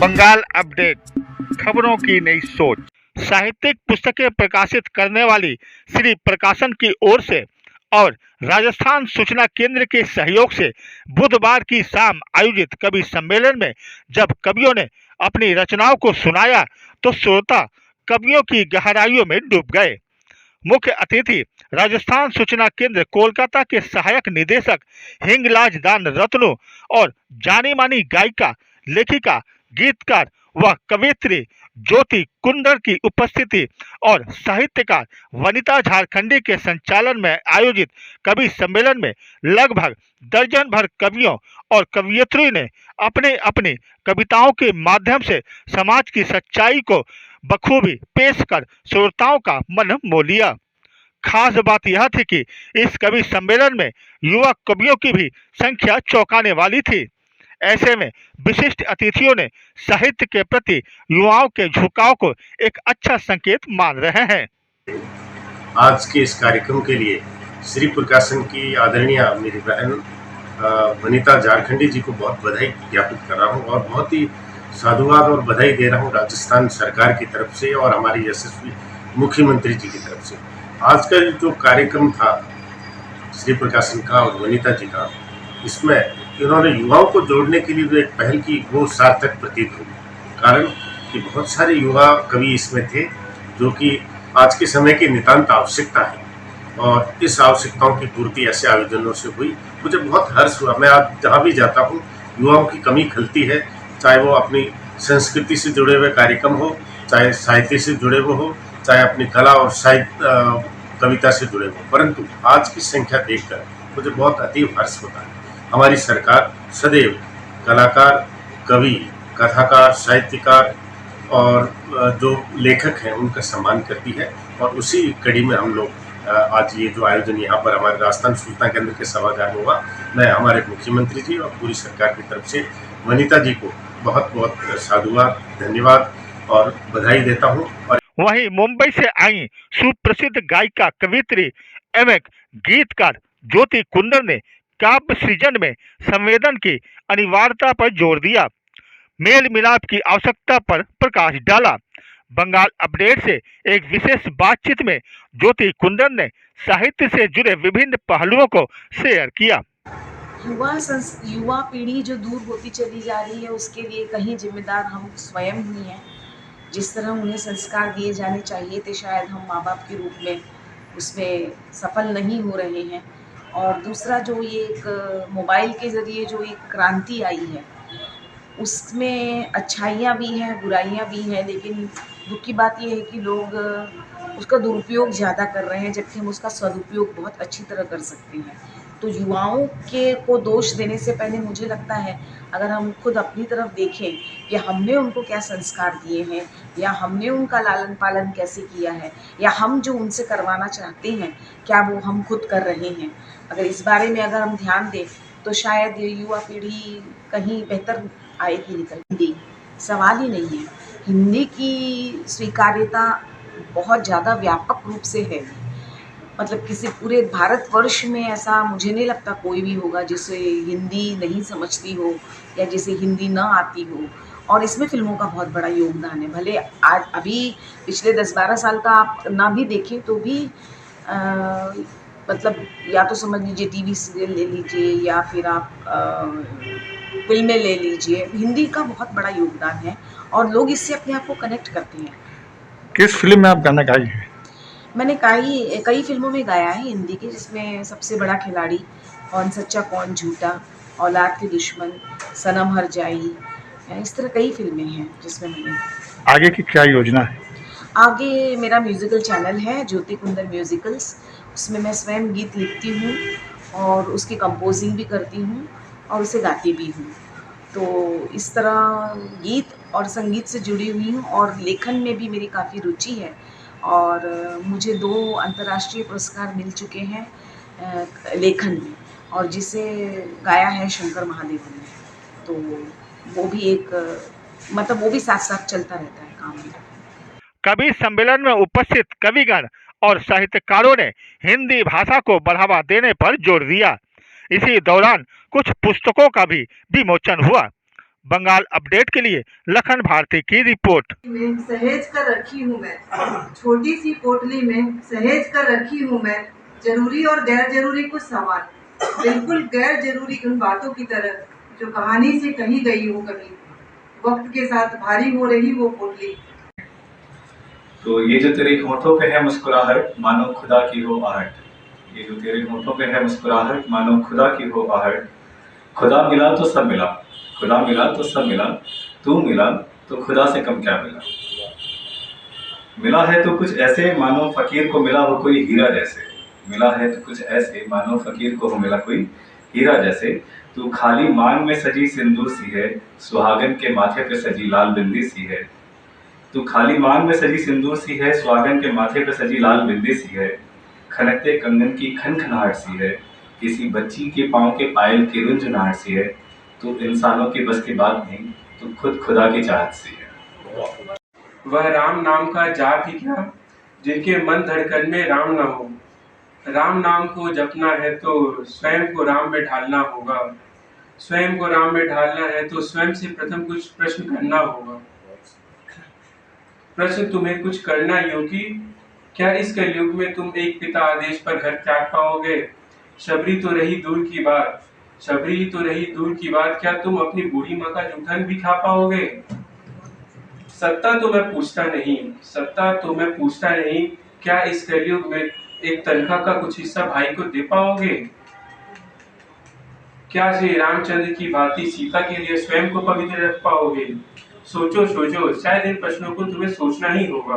Bengal update, खबरों की नई सोच। साहित्यिक पुस्तकें प्रकाशित करने वाली श्री प्रकाशन की ओर से और राजस्थान सूचना केंद्र के सहयोग से बुधवार की शाम आयोजित कवि सम्मेलन में जब कवियों ने अपनी रचनाओं को सुनाया तो श्रोता कवियों की गहराइयों में डूब गए। मुख्य अतिथि राजस्थान सूचना केंद्र कोलकाता के सहायक निदेशक हिंगलाज दान रत्नू और जानी मानी गायिका, लेखिका, गीतकार व कवयित्री ज्योति कुंदर की उपस्थिति और साहित्यकार वनिता झारखंडी के संचालन में आयोजित कवि सम्मेलन में लगभग दर्जन भर कवियों और कवयित्रियों ने अपने अपनी कविताओं के माध्यम से समाज की सच्चाई को बखूबी पेश कर श्रोताओं का मन मोह लिया। खास बात यह थी कि इस कवि सम्मेलन में युवा कवियों की भी संख्या चौंकाने वाली थी। ऐसे में विशिष्ट अतिथियों ने साहित्य के प्रति युवाओं के झुकाव को एक अच्छा संकेत मान रहे हैं। आज के इस कार्यक्रम के लिए श्री प्रकाशन की आदरणीय मेरी बहन वनिता झारखंडी जी को बहुत बधाई ज्ञापित कर रहा हूँ और बहुत ही साधुवाद और बधाई दे रहा हूँ राजस्थान सरकार की तरफ से और हमारी यशस्वी मुख्यमंत्री जी की तरफ से। आज का जो कार्यक्रम था श्री प्रकाशन का और वनिता जी का, इसमें इन्होंने युवाओं को जोड़ने के लिए जो एक पहल की वो सार्थक प्रतीत हुई। कारण कि बहुत सारे युवा कवि इसमें थे जो कि आज के समय की नितांत आवश्यकता है और इस आवश्यकताओं की पूर्ति ऐसे आयोजनों से हुई। मुझे बहुत हर्ष हुआ। मैं आज जहाँ भी जाता हूँ युवाओं की कमी खलती है, चाहे वो अपनी संस्कृति से जुड़े हुए कार्यक्रम हो, चाहे साहित्य से जुड़े हुए हो, चाहे अपनी कला और साहित्य कविता से जुड़े हो, परंतु आज की संख्या देखकर मुझे बहुत अतीव हर्ष होता है। हमारी सरकार सदैव कलाकार, कवि, कथाकार, साहित्यकार और जो लेखक हैं उनका सम्मान करती है और उसी कड़ी में हम लोग आज ये जो आयोजन यहाँ पर हमारे राजस्थान सूचना केंद्र के सभागार में हुआ, मैं हमारे मुख्यमंत्री जी और पूरी सरकार की तरफ से वनिता जी को बहुत बहुत साधुवाद, धन्यवाद और बधाई देता हूँ। और वहीं मुंबई से आई सुप्रसिद्ध गायिका, कवियत्री एवं गीतकार ज्योति कुंदर ने काव्य सृजन में संवेदन की अनिवार्यता पर जोर दिया, मेल मिलाप की आवश्यकता पर प्रकाश डाला। बंगाल अपडेट से एक विशेष बातचीत में ज्योति कुंदर ने साहित्य से जुड़े विभिन्न पहलुओं को शेयर किया। युवा पीढ़ी जो दूर होती चली जा रही है उसके लिए कहीं जिम्मेदार हम स्वयं ही हैं। जिस तरह उन्हें संस्कार दिए जाने चाहिए थे शायद हम माँ बाप के रूप में उसमें सफल नहीं हो रहे हैं। और दूसरा जो ये एक मोबाइल के ज़रिए जो एक क्रांति आई है उसमें अच्छाइयाँ भी हैं, बुराइयाँ भी हैं, लेकिन दुख की बात ये है कि लोग उसका दुरुपयोग ज़्यादा कर रहे हैं, जबकि हम उसका सदुपयोग बहुत अच्छी तरह कर सकते हैं। तो युवाओं के को दोष देने से पहले मुझे लगता है अगर हम खुद अपनी तरफ देखें कि हमने उनको क्या संस्कार दिए हैं या हमने उनका लालन पालन कैसे किया है या हम जो उनसे करवाना चाहते हैं क्या वो हम खुद कर रहे हैं, अगर इस बारे में अगर हम ध्यान दें तो शायद ये युवा पीढ़ी कहीं बेहतर आएगी निकल। हिंदी सवाल ही नहीं है, हिंदी की स्वीकार्यता बहुत ज़्यादा व्यापक रूप से है। मतलब किसी पूरे भारतवर्ष में ऐसा मुझे नहीं लगता कोई भी होगा जिसे हिंदी नहीं समझती हो या जिसे हिंदी न आती हो। और इसमें फिल्मों का बहुत बड़ा योगदान है। भले आज अभी पिछले 10-12 साल का आप ना भी देखें तो भी मतलब या तो समझ लीजिए टीवी सीरियल ले लीजिए या फिर आप फिल्में ले लीजिए, हिंदी का बहुत बड़ा योगदान है और लोग इससे अपने आप को कनेक्ट करते हैं। किस फिल्म में आप गाना गाई हैं? मैंने कई फिल्मों में गाया है हिंदी की, जिसमें सबसे बड़ा खिलाड़ी, कौन सच्चा कौन झूठा, औलाद के दुश्मन, सनम हर जाई, इस तरह कई फिल्में हैं जिसमें मैंने। आगे की क्या योजना है? आगे मेरा म्यूज़िकल चैनल है ज्योति कुंदर म्यूज़िकल्स, उसमें मैं स्वयं गीत लिखती हूँ और उसकी कंपोजिंग भी करती हूँ और उसे गाती भी हूँ। तो इस तरह गीत और संगीत से जुड़ी हुई हूँ और लेखन में भी मेरी काफ़ी रुचि है और मुझे 2 अंतर्राष्ट्रीय पुरस्कार मिल चुके हैं लेखन में, और जिसे गाया है शंकर महादेवन ने। तो वो भी एक मतलब वो भी साथ-साथ चलता रहता है काम मेरा। कवि सम्मेलन में उपस्थित कविगण और साहित्यकारों ने हिंदी भाषा को बढ़ावा देने पर जोर दिया। इसी दौरान कुछ पुस्तकों का भी विमोचन हुआ। बंगाल अपडेट के लिए लखन भारती की रिपोर्ट। में सहेज कर रखी हूँ मैं, छोटी सी पोटली में सहेज कर रखी हूँ मैं, जरूरी और गैर जरूरी कुछ सामान, बिल्कुल गैर जरूरी उन बातों की तरह जो कहानी से कही गई हो कभी, वक्त के साथ भारी हो रही वो पोटली। तो ये जो तेरे होठों पे है मुस्कुराहट मानो खुदा की हो आहट, ये जो तेरे होठों पे है मुस्कुराहट मानो खुदा की हो आहट, खुदा मिला तो सब मिला, खुदा मिला तो सब मिला, तू मिला तो खुदा से कम क्या मिला। मिला है तो कुछ ऐसे मानो फकीर को मिला हो कोई हीरा जैसे, मिला है तो कुछ ऐसे मानो फकीर को हो मिला कोई हीरा जैसे, तू खाली मान में सजी सिंदूर सी है, सुहागन के माथे पे सजी लाल बिंदी सी है, तू खाली मान में सजी सिंदूर सी है, सुहागन के माथे पे सजी लाल बिंदी सी है, खनकते कंगन की खनखनाहट सी है, किसी बच्ची के पाँव के पायल की रुंझुनाहट सी है, तू इंसानों की बस की बात नहीं, तू खुद खुदा की चाहत सी है। वह राम नाम का जाप ही क्या जिनके मन धड़कन में राम न हो। राम नाम को जपना है तो स्वयं को राम में ढालना होगा, स्वयं को राम में ढालना है तो स्वयं से प्रथम कुछ प्रश्न करना होगा। प्रश्न तुम्हें कुछ करना योगी, क्या इस कलयुग में तुम एक पिता आदेश पर घर त्याग पाओगे। शबरी तो रही दूर की बात, शबरी तो रही दूर की बात, क्या तुम अपनी बूढ़ी माँ का जूठन भी खा पाओगे। सत्ता तो मैं पूछता नहीं, सत्ता तो मैं पूछता नहीं, क्या इस कलयुग में एक तनख्वाह का कुछ हिस्सा भाई को दे पाओगे। क्या श्री रामचंद्र की भांति सीता के लिए स्वयं को पवित्र रख पाओगे। सोचो सोचो, शायद इन प्रश्नों को तुम्हें सोचना ही होगा।